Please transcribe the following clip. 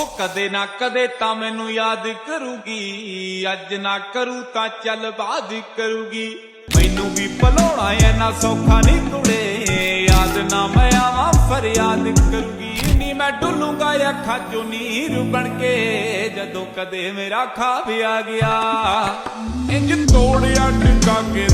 ਕਦੇ ਨਾ ਕਦੇ ਤਾਂ ਮੈਨੂੰ ਯਾਦ ਕਰੂਗੀ, ਅੱਜ ਨਾ ਕਰੂ ਤਾਂ ਚੱਲ ਬਾਅਦ ਕਰੂਗੀ। ਮੈਨੂੰ ਵੀ ਭੁਲਾਉਣਾ ਐਨਾ ਸੌਖਾ ਨਹੀਂ ਕੁੜੇ, ਯਾਦ ਨਾ ਮੈਂ ਆਵਾਂ ਫਰਿਆਦ ਕਰੂਗੀ। ਨੀ ਮੈਂ ਡੁੱਲੂਗਾ ਅੱਖਾਂ ਚੋਂ ਨੀਰ ਬਣ ਕੇ, ਜਦੋਂ ਕਦੇ ਮੇਰਾ ਖਾਬ ਆ ਗਿਆ। ਇੰਜ ਤੋੜਿਆ ਟਿਕਾ ਕੇ